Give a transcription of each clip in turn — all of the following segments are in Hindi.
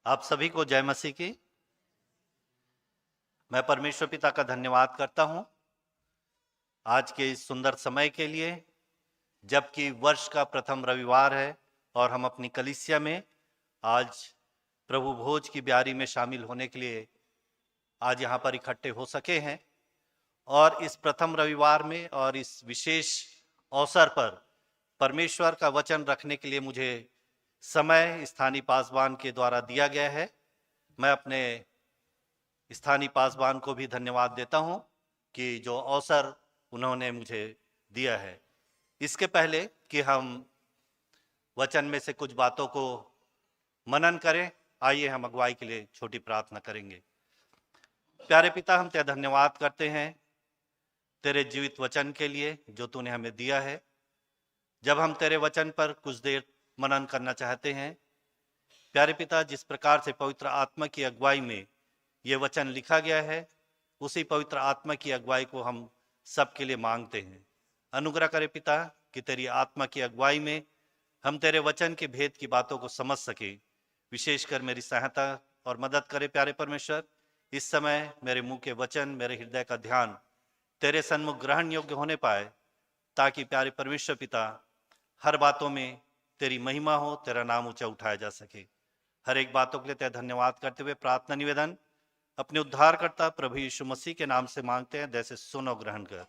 आप सभी को जय मसीह की। मैं परमेश्वर पिता का धन्यवाद करता हूं आज के इस सुंदर समय के लिए, जबकि वर्ष का प्रथम रविवार है और हम अपनी कलीसिया में आज प्रभु भोज की ब्यारी में शामिल होने के लिए आज यहाँ पर इकट्ठे हो सके हैं। और इस प्रथम रविवार में और इस विशेष अवसर पर परमेश्वर का वचन रखने के लिए मुझे समय स्थानीय पासवान के द्वारा दिया गया है। मैं अपने स्थानीय पासवान को भी धन्यवाद देता हूं कि जो अवसर उन्होंने मुझे दिया है। इसके पहले कि हम वचन में से कुछ बातों को मनन करें, आइए हम अगुवाई के लिए छोटी प्रार्थना करेंगे। प्यारे पिता, हम तेरा धन्यवाद करते हैं तेरे जीवित वचन के लिए जो तूने हमें दिया है। जब हम तेरे वचन पर कुछ देर मनन करना चाहते हैं, प्यारे पिता, जिस प्रकार से पवित्र आत्मा की अगुवाई में ये वचन लिखा गया है, उसी पवित्र आत्मा की अगुवाई को हम सबके लिए मांगते हैं। अनुग्रह करे पिता कि तेरी आत्मा की अगुवाई में हम तेरे वचन के भेद की बातों को समझ सके। विशेषकर मेरी सहायता और मदद करे प्यारे परमेश्वर। इस समय मेरे मुंह के वचन, मेरे हृदय का ध्यान तेरे सन्मुख ग्रहण योग्य होने पाए, ताकि प्यारे परमेश्वर पिता हर बातों में तेरी महिमा हो, तेरा नाम ऊंचा उठाया जा सके। हर एक बातों के लिए तेरा धन्यवाद करते हुए प्रार्थना निवेदन अपने उद्धारकर्ता प्रभु यीशु मसीह के नाम से मांगते हैं, जैसे सुन और ग्रहण कर,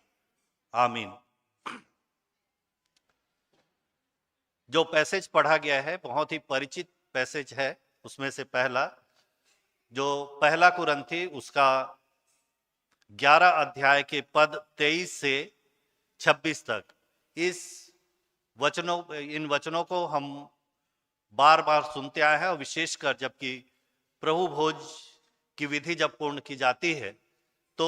आमीन। जो पैसेज पढ़ा गया है बहुत ही परिचित पैसेज है। उसमें से पहला कुरिन्थी उसका 11 अध्याय के पद 23 से 26 तक, इन वचनों को हम बार बार सुनते आए हैं। और विशेषकर जबकि प्रभु भोज की विधि जब पूर्ण की जाती है तो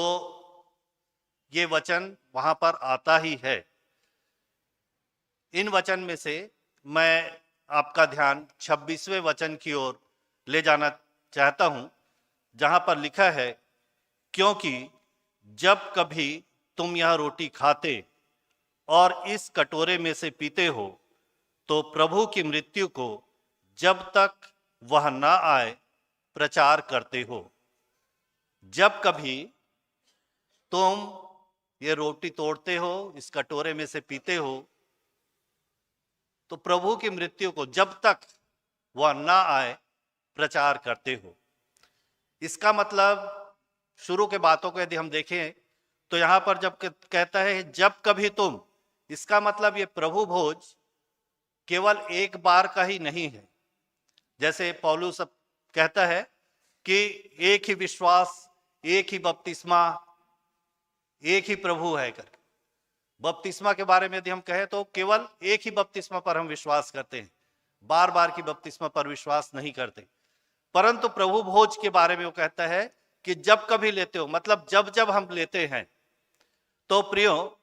ये वचन वहां पर आता ही है। इन वचन में से मैं आपका ध्यान 26वें वचन की ओर ले जाना चाहता हूं, जहां पर लिखा है, क्योंकि जब कभी तुम यह रोटी खाते और इस कटोरे में से पीते हो तो प्रभु की मृत्यु को जब तक वह ना आए प्रचार करते हो। जब कभी तुम ये रोटी तोड़ते हो, इस कटोरे में से पीते हो, तो प्रभु की मृत्यु को जब तक वह ना आए प्रचार करते हो। इसका मतलब शुरू के बातों को यदि हम देखें तो यहां पर जब कहता है जब कभी तुम, इसका मतलब ये प्रभु भोज केवल एक बार का ही नहीं है। जैसे पौलुस कहता है कि एक ही विश्वास, एक ही बपतिस्मा, एक ही प्रभु है करके। बपतिस्मा के बारे में यदि हम कहें तो केवल एक ही बपतिस्मा पर हम विश्वास करते हैं, बार बार की बपतिस्मा पर विश्वास नहीं करते। परंतु प्रभु भोज के बारे में वो कहता है कि जब कभी लेते हो, मतलब जब जब हम लेते हैं। तो प्रियो,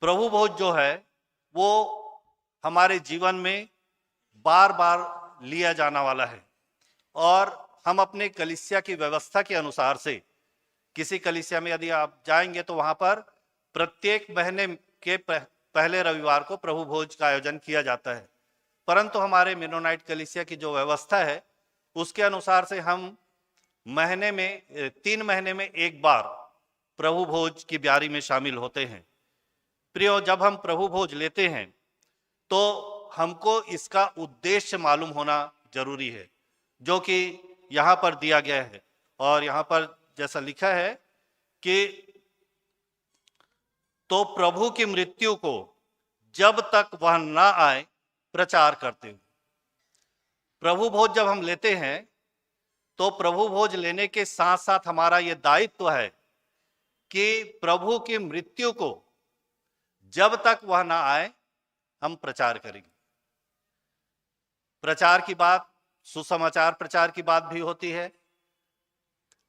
प्रभु भोज जो है वो हमारे जीवन में बार बार लिया जाना वाला है। और हम अपने कलीसिया की व्यवस्था के अनुसार से, किसी कलीसिया में यदि आप जाएंगे तो वहां पर प्रत्येक महीने के पहले रविवार को प्रभु भोज का आयोजन किया जाता है। परंतु हमारे मेनोनाइट कलीसिया की जो व्यवस्था है उसके अनुसार से हम महीने में 3 महीने में एक बार प्रभु भोज की ब्यारी में शामिल होते हैं। प्रियो, जब हम प्रभु भोज लेते हैं तो हमको इसका उद्देश्य मालूम होना जरूरी है, जो कि यहाँ पर दिया गया है। और यहाँ पर जैसा लिखा है कि तो प्रभु की मृत्यु को जब तक वह ना आए प्रचार करते हो। प्रभु भोज जब हम लेते हैं तो प्रभु भोज लेने के साथ साथ हमारा यह दायित्व है कि प्रभु की मृत्यु को जब तक वह ना आए हम प्रचार करेंगे। प्रचार की बात, सुसमाचार प्रचार की बात भी होती है,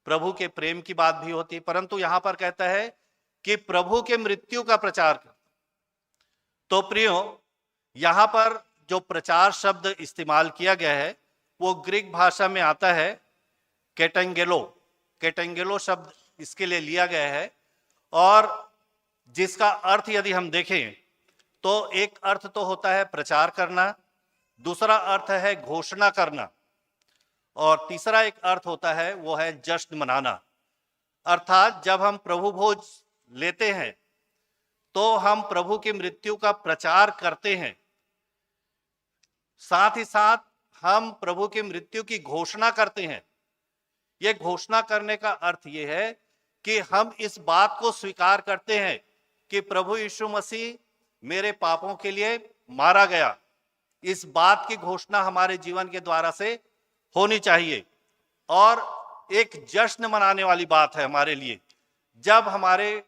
प्रभु के प्रेम की बात भी होती है, परंतु यहां पर कहता है कि प्रभु के मृत्यु का प्रचार कर। तो प्रियो, यहां पर जो प्रचार शब्द इस्तेमाल किया गया है वो ग्रीक भाषा में आता है केटेंगेलो। केटेंगेलो शब्द इसके लिए लिया गया है, और जिसका अर्थ यदि हम देखें तो एक अर्थ तो होता है प्रचार करना, दूसरा अर्थ है घोषणा करना, और तीसरा एक अर्थ होता है वो है जश्न मनाना। अर्थात जब हम प्रभु भोज लेते हैं तो हम प्रभु की मृत्यु का प्रचार करते हैं, साथ ही साथ हम प्रभु की मृत्यु की घोषणा करते हैं। यह घोषणा करने का अर्थ यह है कि हम इस बात को स्वीकार करते हैं कि प्रभु यीशु मसीह मेरे पापों के लिए मारा गया। इस बात की घोषणा हमारे जीवन के द्वारा से होनी चाहिए, और एक जश्न मनाने वाली बात है हमारे लिए। जब हमारे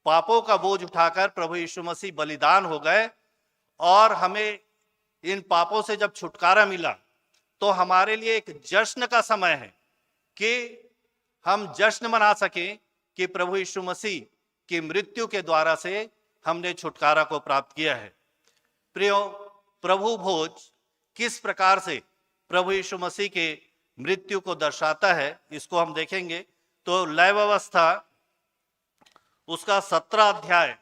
पापों का बोझ उठाकर प्रभु यीशु मसीह बलिदान हो गए और हमें इन पापों से जब छुटकारा मिला, तो हमारे लिए एक जश्न का समय है कि हम जश्न मना सकें कि प्रभु यीशु मसीह की मृत्यु के द्वारा से हमने छुटकारा को प्राप्त किया है। प्रियो, प्रभु भोज किस प्रकार से प्रभु यीशु मसीह के मृत्यु को दर्शाता है, इसको हम देखेंगे। तो लय व्यवस्था उसका 17 अध्याय,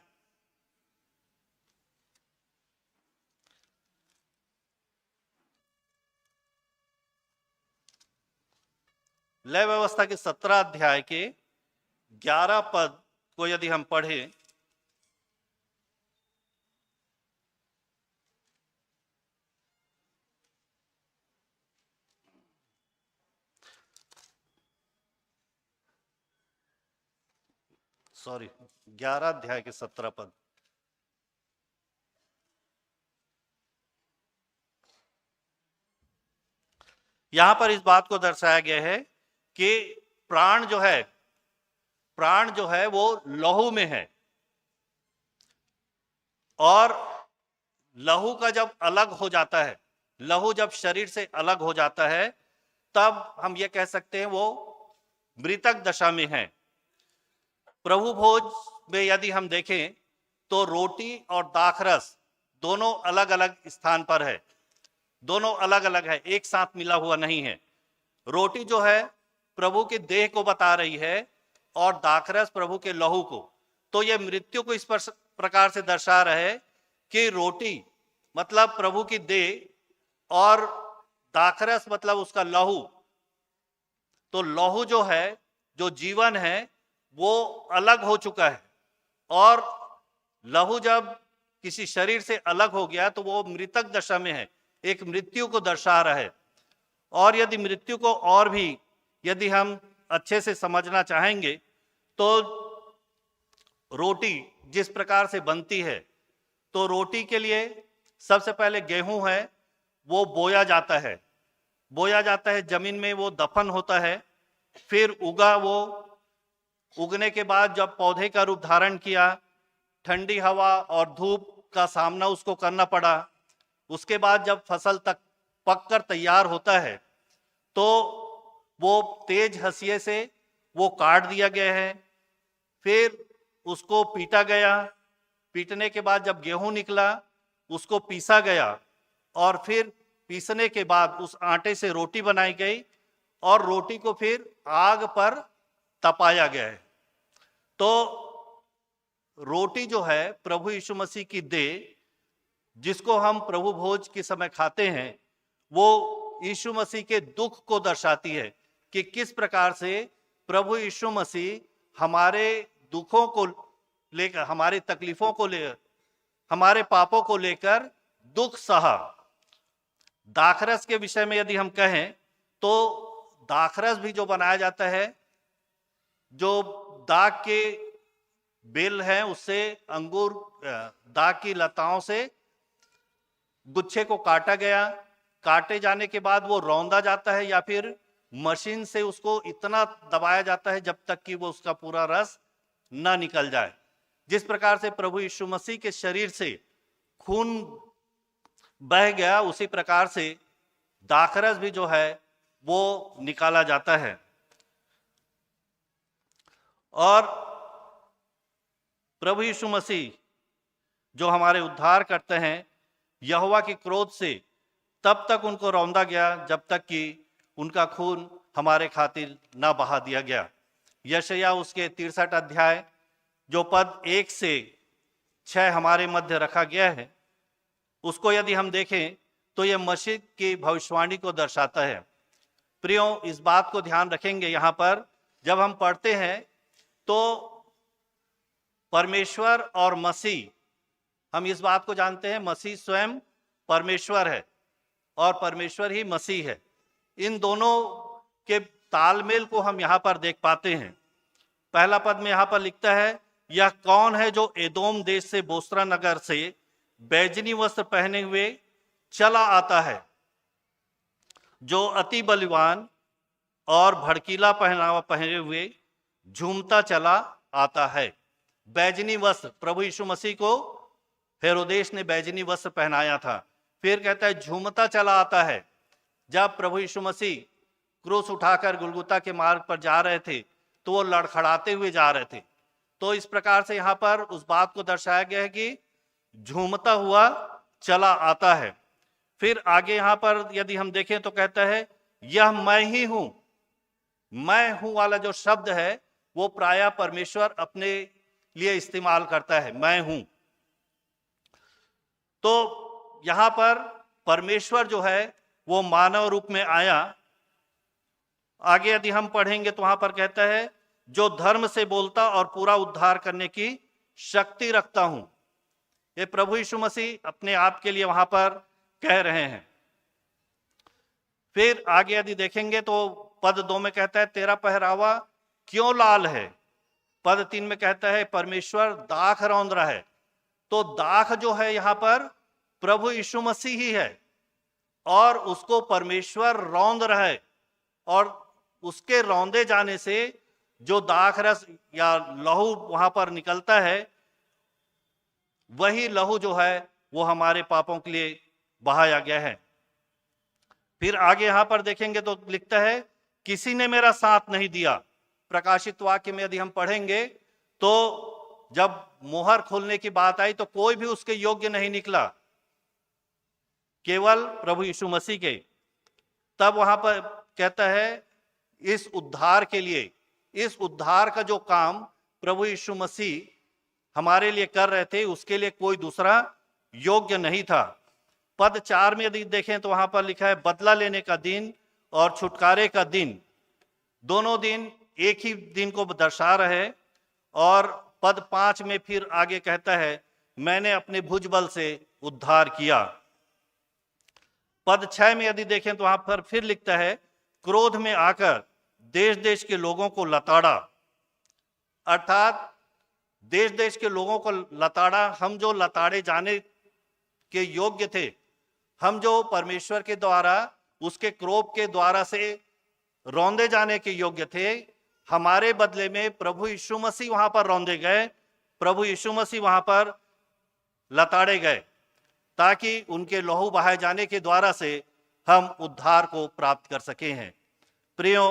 लय व्यवस्था के 17 अध्याय के 11 पद को यदि हम पढ़ें, सॉरी 11 अध्याय के 17 पद, यहां पर इस बात को दर्शाया गया है कि प्राण जो है वो लहू में है, और लहू का जब अलग हो जाता है, लहू जब शरीर से अलग हो जाता है, तब हम ये कह सकते हैं वो मृतक दशा में है। प्रभु भोज में यदि हम देखें तो रोटी और दाखरस दोनों अलग अलग स्थान पर है, दोनों अलग अलग है, एक साथ मिला हुआ नहीं है। रोटी जो है प्रभु के देह को बता रही है और दाखरस प्रभु के लहू को। तो यह मृत्यु को इस प्रकार से दर्शा रहा है कि रोटी मतलब प्रभु की देह और दाखरस मतलब उसका लहू। तो लहू जो है, जो जीवन है, वो अलग हो चुका है, और लहू जब किसी शरीर से अलग हो गया तो वो मृतक दशा में है, एक मृत्यु को दर्शा रहा है। और यदि मृत्यु को और भी यदि हम अच्छे से समझना चाहेंगे तो रोटी जिस प्रकार से बनती है, तो रोटी के लिए सबसे पहले गेहूं है वो बोया जाता है, जमीन में वो दफन होता है, फिर उगा, वो उगने के बाद जब पौधे का रूप धारण किया, ठंडी हवा और धूप का सामना उसको करना पड़ा। उसके बाद जब फसल तक पककर तैयार होता है तो वो तेज हंसिये से वो काट दिया गया है, फिर उसको पीटा गया, पीटने के बाद जब गेहूं निकला उसको पीसा गया, और फिर पीसने के बाद उस आटे से रोटी बनाई गई और रोटी को फिर आग पर तपाया गया है। तो रोटी जो है प्रभु यीशु मसीह की देह, जिसको हम प्रभु भोज के समय खाते हैं, वो यीशु मसीह के दुख को दर्शाती है कि किस प्रकार से प्रभु यीशु मसीह हमारे दुखों को लेकर, हमारी तकलीफों को लेकर, हमारे पापों को लेकर दुख सहा। दाखरस के विषय में यदि हम कहें तो दाखरस भी जो बनाया जाता है, जो दाग के बेल हैं उससे, अंगूर दाग की लताओं से गुच्छे को काटा गया, काटे जाने के बाद वो रौंदा जाता है या फिर मशीन से उसको इतना दबाया जाता है जब तक कि वो उसका पूरा रस ना निकल जाए। जिस प्रकार से प्रभु यीशु मसीह के शरीर से खून बह गया, उसी प्रकार से दाखरस भी जो है वो निकाला जाता है। और प्रभु यीशु मसीह जो हमारे उद्धार करते हैं, यहोवा के क्रोध से तब तक उनको रौंदा गया जब तक कि उनका खून हमारे खातिर ना बहा दिया गया। यशायाह उसके 63 अध्याय जो पद 1 से 6 हमारे मध्य रखा गया है, उसको यदि हम देखें तो यह मसीह की भविष्यवाणी को दर्शाता है। प्रियो, इस बात को ध्यान रखेंगे यहाँ पर जब हम पढ़ते हैं तो परमेश्वर और मसीह, हम इस बात को जानते हैं मसीह स्वयं परमेश्वर है और परमेश्वर ही मसीह है। इन दोनों के तालमेल को हम यहाँ पर देख पाते हैं। पहला पद में यहाँ पर लिखता है, यह कौन है जो एदोम देश से बोस्रा नगर से बैजनी वस्त्र पहने हुए चला आता है, जो अति बलवान और भड़कीला पहनावा पहने हुए झूमता चला आता है। बैजनी वस्त्र, प्रभु यीशु मसीह को हेरोदेस ने बैजनी वस्त्र पहनाया था। फिर कहता है झूमता चला आता है। जब प्रभु यीशु मसीह क्रूस उठाकर गुलगुता के मार्ग पर जा रहे थे तो वो लड़खड़ाते हुए जा रहे थे। तो इस प्रकार से यहाँ पर उस बात को दर्शाया गया है कि झूमता हुआ चला आता है। फिर आगे यहाँ पर यदि हम देखें तो कहता है यह मैं ही हूं। मैं हूं वाला जो शब्द है वो प्रायः परमेश्वर अपने लिए इस्तेमाल करता है, मैं हूं। तो यहां पर परमेश्वर जो है वो मानव रूप में आया। आगे यदि हम पढ़ेंगे तो वहां पर कहता है जो धर्म से बोलता और पूरा उद्धार करने की शक्ति रखता हूं। ये प्रभु यीशु मसीह अपने आप के लिए वहां पर कह रहे हैं। फिर आगे यदि देखेंगे तो पद 2 में कहता है तेरा पहरावा क्यों लाल है। पद 3 में कहता है परमेश्वर दाख रौंद रहा है। तो दाख जो है यहाँ पर प्रभु यीशु मसीह ही है और उसको परमेश्वर रौंद रहा है, और उसके रौंदे जाने से जो दाख रस या लहू वहां पर निकलता है, वही लहू जो है वो हमारे पापों के लिए बहाया गया है। फिर आगे यहां पर देखेंगे तो लिखता है किसी ने मेरा साथ नहीं दिया। प्रकाशित वाक्य में यदि हम पढ़ेंगे तो जब मोहर खोलने की बात आई तो कोई भी उसके योग्य नहीं निकला, केवल प्रभु यीशु मसीह के। तब वहां पर कहता है इस उद्धार के लिए, इस उद्धार का जो काम प्रभु यीशु मसीह हमारे लिए कर रहे थे उसके लिए कोई दूसरा योग्य नहीं था। पद 4 में यदि देखें तो वहां पर लिखा है बदला लेने का दिन और छुटकारे का दिन। दोनों दिन एक ही दिन को दर्शा रहे। और पद 5 में फिर आगे कहता है मैंने अपने भुजबल से उद्धार किया। पद 6 में यदि देखें तो वहां पर फिर लिखता है क्रोध में आकर देश देश के लोगों को लताड़ा। अर्थात देश देश के लोगों को लताड़ा, हम जो लताड़े जाने के योग्य थे, हम जो परमेश्वर के द्वारा उसके क्रोध के द्वारा से रौंदे जाने के योग्य थे, हमारे बदले में प्रभु यीशु मसीह वहां पर रौंदे गए, प्रभु यीशु मसीह वहां पर लताड़े गए, ताकि उनके लहू बहाए जाने के द्वारा से हम उद्धार को प्राप्त कर सके हैं। प्रियो,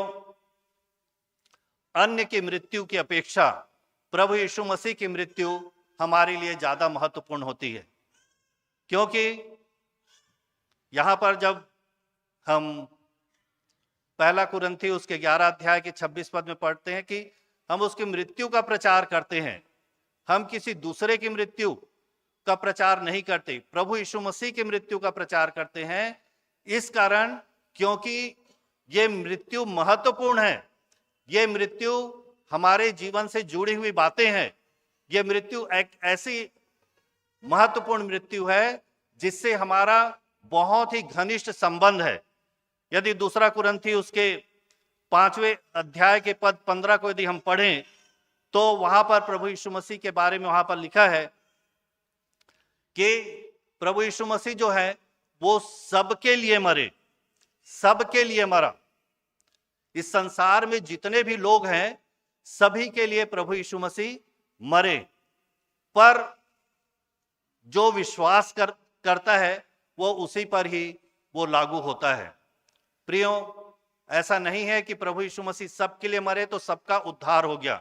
अन्य की मृत्यु की अपेक्षा प्रभु यीशु मसीह की मृत्यु हमारे लिए ज्यादा महत्वपूर्ण होती है, क्योंकि यहां पर जब हम पहला कुरिन्थी उसके 11 अध्याय के 26 पद में पढ़ते हैं कि हम उसकी मृत्यु का प्रचार करते हैं, हम किसी दूसरे की मृत्यु का प्रचार नहीं करते, प्रभु यीशु मसीह की मृत्यु का प्रचार करते हैं। इस कारण क्योंकि ये मृत्यु महत्वपूर्ण है, ये मृत्यु हमारे जीवन से जुड़ी हुई बातें हैं। ये मृत्यु एक ऐसी महत्वपूर्ण मृत्यु है जिससे हमारा बहुत ही घनिष्ठ संबंध है। यदि दूसरा कुरिन्थी उसके 5वें अध्याय के पद 15 को यदि हम पढ़ें तो वहां पर प्रभु यीशु मसीह के बारे में वहां पर लिखा है कि प्रभु यीशु मसीह जो है वो सबके लिए मरे, सबके लिए मरा। इस संसार में जितने भी लोग हैं सभी के लिए प्रभु यीशु मसीह मरे, पर जो विश्वास करता है वो उसी पर ही वो लागू होता है। प्रियो, ऐसा नहीं है कि प्रभु यीशु मसीह सबके लिए मरे तो सबका उद्धार हो गया।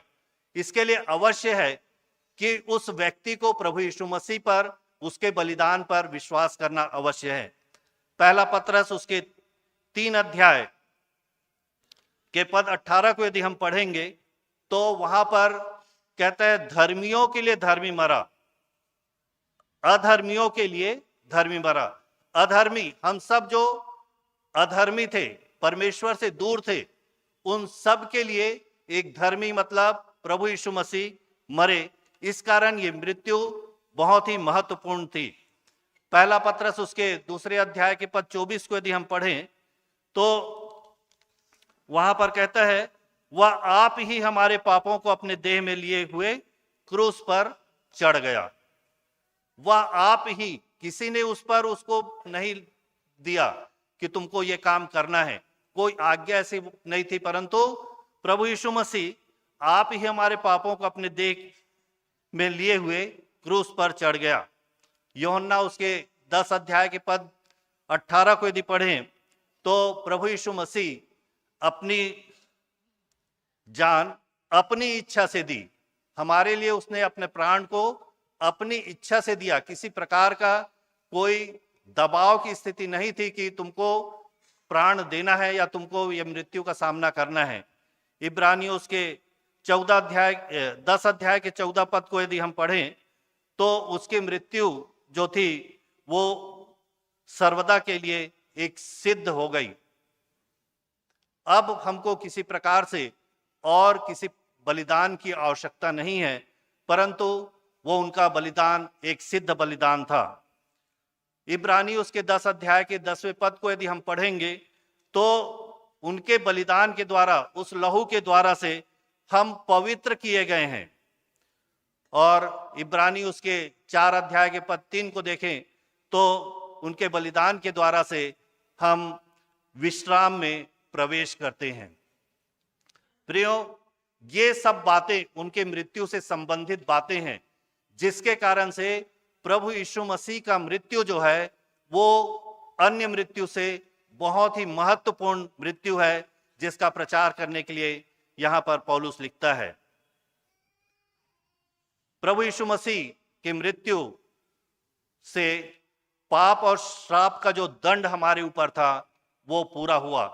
इसके लिए अवश्य है कि उस व्यक्ति को प्रभु यीशु मसीह पर, उसके बलिदान पर विश्वास करना अवश्य है। पहला पत्रस उसके 3 अध्याय के पद 18 को यदि हम पढ़ेंगे तो वहां पर कहता है धर्मियों के लिए धर्मी मरा, अधर्मियों के लिए धर्मी मरा। अधर्मी, हम सब जो अधर्मी थे, परमेश्वर से दूर थे, उन सब के लिए एक धर्मी मतलब प्रभु यीशु मसीह मरे। इस कारण ये मृत्यु बहुत ही महत्वपूर्ण थी। पहला पत्रस उसके 2 अध्याय के पद 24 को यदि हम पढ़ें तो वहां पर कहता है, वह आप ही हमारे पापों को अपने देह में लिए हुए क्रूस पर चढ़ गया। वह आप ही, किसी ने उस पर उसको नहीं दिया कि तुमको ये काम करना है, कोई आज्ञा ऐसी नहीं थी, परंतु प्रभु यीशु मसीह आप ही हमारे पापों को अपने देह में लिए हुए क्रूस पर चढ़ गया। यूहन्ना उसके 10 अध्याय के पद 18 को यदि पढ़ें तो प्रभु यीशु मसीह अपनी जान अपनी इच्छा से दी। हमारे लिए उसने अपने प्राण को अपनी इच्छा से दिया। किसी प्रकार का कोई दबाव की स्थिति नहीं थी कि तुमको प्राण देना है या तुमको ये मृत्यु का सामना करना है। इब्रानियों उसके 10 अध्याय के 14 पद को यदि हम पढ़ें तो उसकी मृत्यु जो थी वो सर्वदा के लिए एक सिद्ध हो गई। अब हमको किसी प्रकार से और किसी बलिदान की आवश्यकता नहीं है, परंतु वो उनका बलिदान एक सिद्ध बलिदान था। इब्रानी उसके 10 अध्याय के 10वें पद को यदि हम पढ़ेंगे तो उनके बलिदान के द्वारा, उस लहू के द्वारा से हम पवित्र किए गए हैं। और इब्रानी उसके 4 अध्याय के पद 3 को देखें तो उनके बलिदान के द्वारा से हम विश्राम में प्रवेश करते हैं। प्रियो, ये सब बातें उनके मृत्यु से संबंधित बातें हैं, जिसके कारण से प्रभु यीशु मसीह का मृत्यु जो है वो अन्य मृत्यु से बहुत ही महत्वपूर्ण मृत्यु है, जिसका प्रचार करने के लिए यहां पर पौलुस लिखता है। प्रभु यीशु मसीह की मृत्यु से पाप और श्राप का जो दंड हमारे ऊपर था वो पूरा हुआ,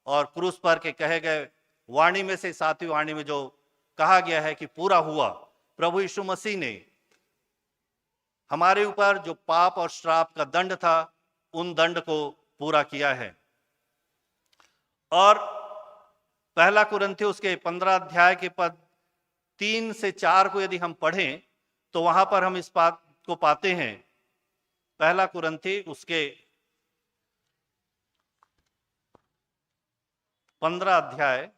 और क्रूस पर के कहे गए वाणी में से 7वीं वाणी में जो कहा गया है कि पूरा हुआ, प्रभु यीशु मसीह ने हमारे ऊपर जो पाप और श्राप का दंड था उन दंड को पूरा किया है। और पहला कुरिन्थियों उसके 15 अध्याय के पद 3 से 4 को यदि हम पढ़ें तो वहां पर हम इस बात को पाते हैं। पहला कुरिन्थी उसके 15 अध्याय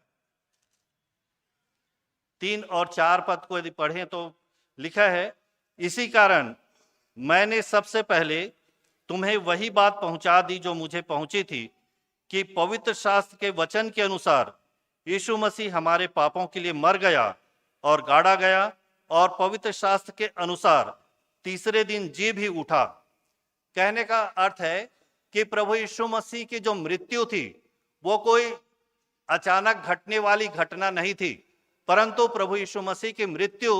3 और 4 पद को यदि पढ़ें तो लिखा है, इसी कारण मैंने सबसे पहले तुम्हें वही बात पहुंचा दी जो मुझे पहुंची थी कि पवित्र शास्त्र के वचन के अनुसार यीशु मसीह हमारे पापों के लिए मर गया और गाड़ा गया, और पवित्र शास्त्र के अनुसार तीसरे दिन जी भी उठा। कहने का अर्थ है कि प्रभु यीशु मसीह की जो मृत्यु थी वो कोई अचानक घटने वाली घटना नहीं थी, परंतु प्रभु यीशु मसीह की मृत्यु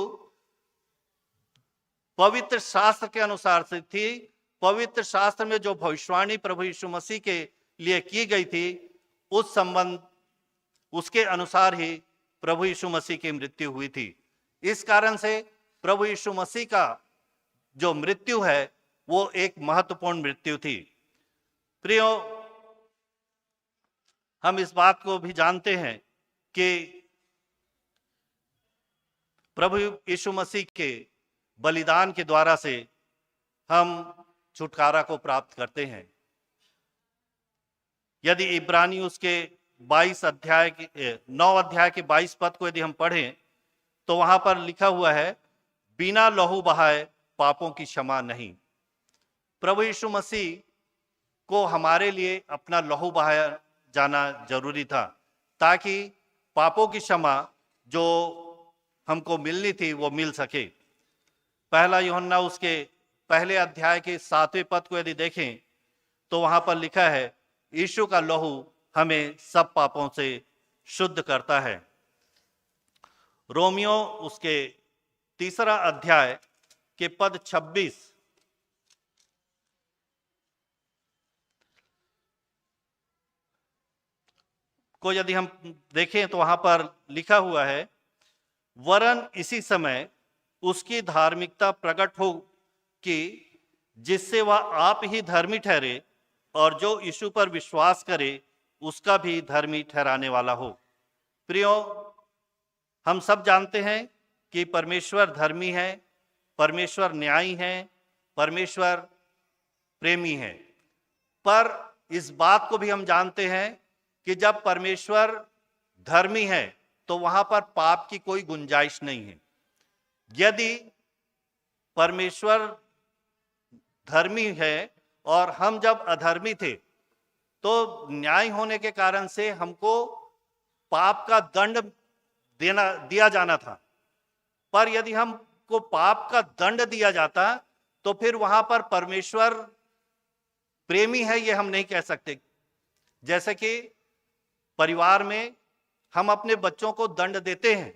पवित्र शास्त्र के अनुसार से थी। पवित्र शास्त्र में जो भविष्यवाणी प्रभु यीशु मसीह के लिए की गई थी उस संबंध उसके अनुसार ही प्रभु यीशु मसीह की मृत्यु हुई थी। इस कारण से प्रभु यीशु मसीह का जो मृत्यु है वो एक महत्वपूर्ण मृत्यु थी। प्रियो, हम इस बात को भी जानते हैं कि प्रभु यीशु मसीह के बलिदान के द्वारा से हम छुटकारा को प्राप्त करते हैं। यदि इब्रानी उसके 9 अध्याय के 22 पद को यदि हम पढ़ें तो वहां पर लिखा हुआ है, बिना लहू बहाए पापों की क्षमा नहीं। प्रभु यीशु मसीह को हमारे लिए अपना लहू बहाया जाना जरूरी था, ताकि पापों की क्षमा जो हमको मिलनी थी वो मिल सके। पहला यूहन्ना उसके पहले अध्याय के 7वें पद को यदि देखें तो वहां पर लिखा है, यीशु का लहू हमें सब पापों से शुद्ध करता है। रोमियो उसके 3 अध्याय के पद 26 को यदि हम देखें तो वहां पर लिखा हुआ है, वरन इसी समय उसकी धार्मिकता प्रकट हो कि जिससे वह आप ही धर्मी ठहरे और जो यीशु पर विश्वास करे उसका भी धर्मी ठहराने वाला हो। प्रियो, हम सब जानते हैं कि परमेश्वर धर्मी है, परमेश्वर न्यायी है, परमेश्वर प्रेमी है। पर इस बात को भी हम जानते हैं कि जब परमेश्वर धर्मी है तो वहां पर पाप की कोई गुंजाइश नहीं है। यदि परमेश्वर धर्मी है और हम जब अधर्मी थे तो न्याय होने के कारण से हमको पाप का दंड दिया जाना था। पर यदि हमको पाप का दंड दिया जाता तो फिर वहां पर परमेश्वर प्रेमी है ये हम नहीं कह सकते। जैसे कि परिवार में हम अपने बच्चों को दंड देते हैं,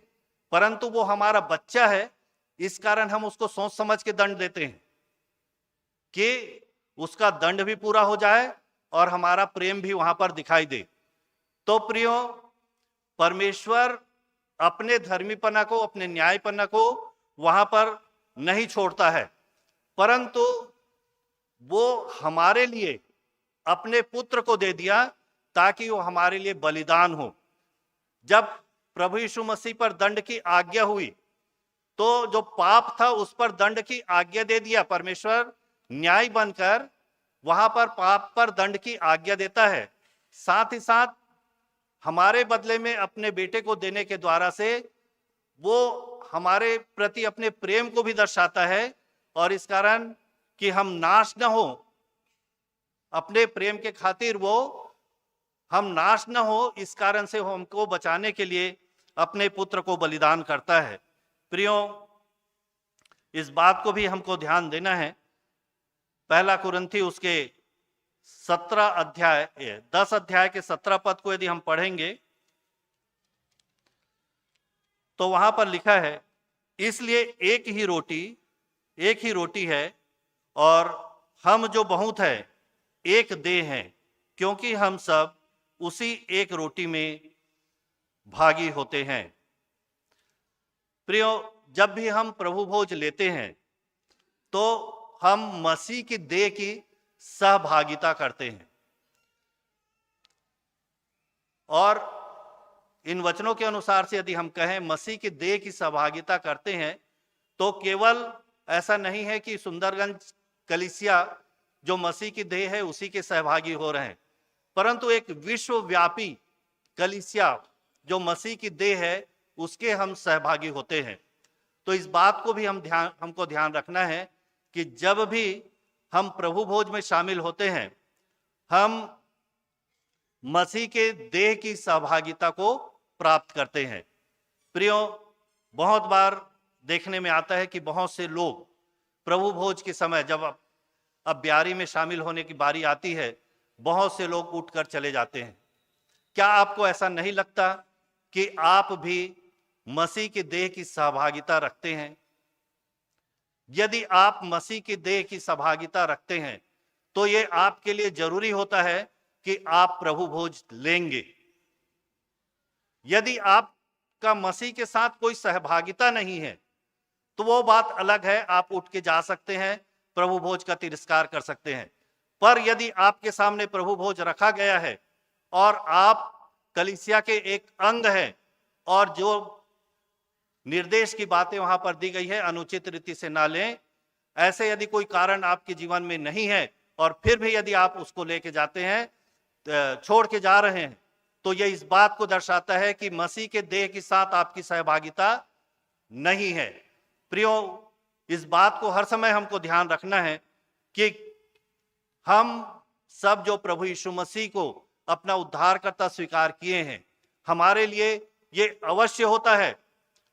परंतु वो हमारा बच्चा है, इस कारण हम उसको सोच समझ के दंड देते हैं कि उसका दंड भी पूरा हो जाए और हमारा प्रेम भी वहां पर दिखाई दे। तो प्रियो, परमेश्वर अपने धर्मीपना को, अपने न्यायपना को वहां पर नहीं छोड़ता है, परंतु वो हमारे लिए अपने पुत्र को दे दिया ताकि वो हमारे लिए बलिदान हो। जब प्रभु यीशु मसीह पर दंड की आज्ञा हुई तो जो पाप था उस पर दंड की आज्ञा दे दिया। परमेश्वर न्याय बनकर वहां पर पाप पर दंड की आज्ञा देता है, साथ ही साथ हमारे बदले में अपने बेटे को देने के द्वारा से वो हमारे प्रति अपने प्रेम को भी दर्शाता है। और इस कारण कि हम नाश न हो, अपने प्रेम के खातिर वो हम नाश न हो, इस कारण से हमको बचाने के लिए अपने पुत्र को बलिदान करता है। प्रियो, इस बात को भी हमको ध्यान देना है। पहला कुरिन्थी उसके 10 अध्याय के 17 पद को यदि हम पढ़ेंगे तो वहां पर लिखा है, इसलिए एक ही रोटी है और हम जो बहुत है एक देह हैं, क्योंकि हम सब उसी एक रोटी में भागी होते हैं। प्रियो, जब भी हम प्रभु भोज लेते हैं तो हम मसीह की देह की सहभागिता करते हैं। और इन वचनों के अनुसार से यदि हम कहें मसीह की देह की सहभागिता करते हैं तो केवल ऐसा नहीं है कि सुंदरगंज कलीसिया जो मसीह की देह है उसी के सहभागी हो रहे हैं, परंतु एक विश्वव्यापी कलीसिया जो मसीह की देह है उसके हम सहभागी होते हैं। तो इस बात को भी हमको ध्यान रखना है कि जब भी हम प्रभु भोज में शामिल होते हैं हम मसीह के देह की सहभागिता को प्राप्त करते हैं। प्रियो, बहुत बार देखने में आता है कि बहुत से लोग प्रभु भोज के समय जब अब ब्यारी में शामिल होने की बारी आती है, बहुत से लोग उठकर चले जाते हैं। क्या आपको ऐसा नहीं लगता कि आप भी मसीह की देह की सहभागिता रखते हैं? यदि आप मसीह की देह की सहभागिता रखते हैं तो ये आपके लिए जरूरी होता है कि आप प्रभु भोज लेंगे। यदि आपका मसीह के साथ कोई सहभागिता नहीं है तो वो बात अलग है, आप उठ के जा सकते हैं, प्रभु भोज का तिरस्कार कर सकते हैं। पर यदि आपके सामने प्रभु भोज रखा गया है और आप कलीसिया के एक अंग हैं और जो निर्देश की बातें वहां पर दी गई है अनुचित रीति से ना लें, ऐसे यदि कोई कारण आपके जीवन में नहीं है और फिर भी यदि आप उसको लेके जाते हैं, छोड़ के जा रहे हैं, तो यह इस बात को दर्शाता है कि मसीह के देह के साथ आपकी सहभागिता नहीं है। प्रियो, इस बात को हर समय हमको ध्यान रखना है कि हम सब जो प्रभु यीशु मसीह को अपना उद्धारकर्ता स्वीकार किए हैं, हमारे लिए ये अवश्य होता है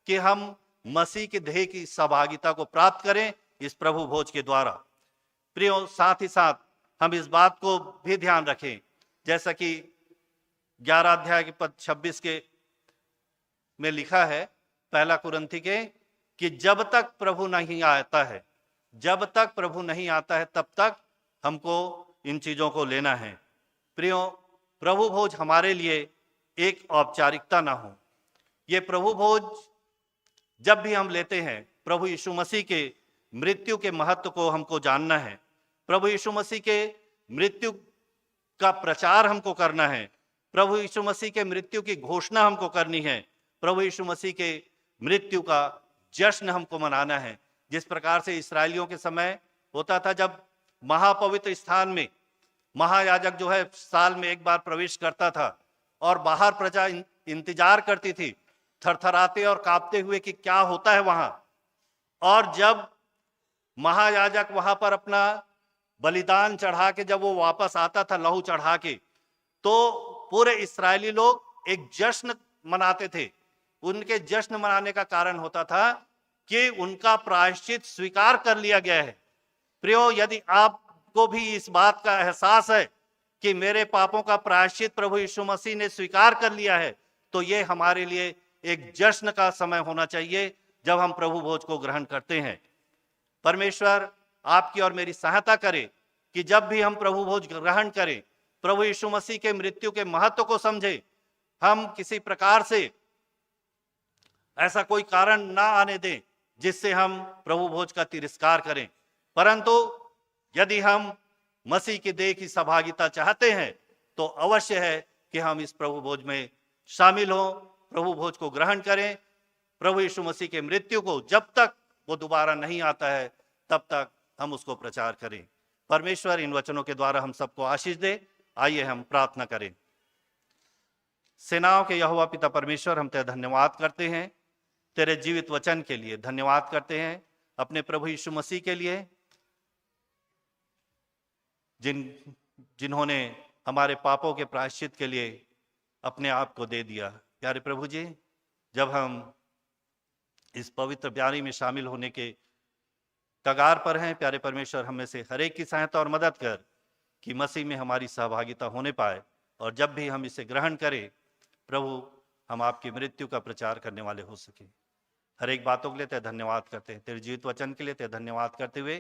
कि हम मसीह के देह की सहभागिता को प्राप्त करें इस प्रभु भोज के द्वारा। प्रियो, साथ ही साथ हम इस बात को भी ध्यान रखें, जैसा कि 11 अध्याय के पद 26 के में लिखा है पहला कुरिन्थी के, कि जब तक प्रभु नहीं आता है, जब तक प्रभु नहीं आता है तब तक हमको इन चीजों को लेना है। प्रियो, प्रभु भोज हमारे लिए एक औपचारिकता ना हो। ये प्रभु भोज जब भी हम लेते हैं, प्रभु यीशु मसीह के मृत्यु के महत्व को हमको जानना है। प्रभु यीशु मसीह के मृत्यु का प्रचार हमको करना है, प्रभु यीशु मसीह के मृत्यु की घोषणा हमको करनी है, प्रभु यीशु मसीह के मृत्यु का जश्न हमको मनाना है। जिस प्रकार से इस्राएलियों के समय होता था, जब महापवित्र स्थान में महायाजक जो है साल में एक बार प्रवेश करता था और बाहर प्रजा इंतजार करती थी थरथराते और कांपते हुए कि क्या होता है वहां। और जब महायाजक वहां पर अपना बलिदान चढ़ा के जब वो वापस आता था लहू चढ़ा के, तो पूरे इस्राएली लोग एक जश्न मनाते थे। उनके जश्न मनाने का कारण होता था कि उनका प्रायश्चित स्वीकार कर लिया गया है। प्रियो, यदि आपको भी इस बात का एहसास है कि मेरे पापों का प्रायश्चित प्रभु यीशु मसीह ने स्वीकार कर लिया है, तो ये हमारे लिए एक जश्न का समय होना चाहिए जब हम प्रभु भोज को ग्रहण करते हैं। परमेश्वर आपकी और मेरी सहायता करे कि जब भी हम प्रभु भोज ग्रहण करें, प्रभु यीशु मसीह के मृत्यु के महत्व को समझे। हम किसी प्रकार से ऐसा कोई कारण ना आने दें जिससे हम प्रभु भोज का तिरस्कार करें, परंतु यदि हम मसीह की देह की सहभागिता चाहते हैं तो अवश्य है कि हम इस प्रभु भोज में शामिल हों, प्रभु भोज को ग्रहण करें। प्रभु यीशु मसीह के मृत्यु को जब तक वो दोबारा नहीं आता है तब तक हम उसको प्रचार करें। परमेश्वर इन वचनों के द्वारा हम सबको आशीष दे। आइए हम प्रार्थना करें। सेनाओं के यहोवा पिता परमेश्वर, हम तेरा धन्यवाद करते हैं तेरे जीवित वचन के लिए, धन्यवाद करते हैं अपने प्रभु यीशु मसीह के लिए जिन्होंने हमारे पापों के प्रायश्चित के लिए अपने आप को दे दिया। प्यारे प्रभु जी, जब हम इस पवित्र ब्यारी में शामिल होने के कगार पर हैं, प्यारे परमेश्वर हमें से हर एक की सहायता और मदद कर कि मसीह में हमारी सहभागिता होने पाए, और जब भी हम इसे ग्रहण करें प्रभु, हम आपकी मृत्यु का प्रचार करने वाले हो सके। हर एक बातों के लिए तेरा धन्यवाद करते हैं, तेरे जीवित वचन के लिए तेरा धन्यवाद करते हुए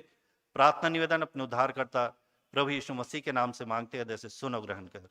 प्रार्थना निवेदन अपने उद्धारकर्ता प्रभु यीशु मसीह के नाम से मांगते हैं, जैसे सुन और ग्रहण कर।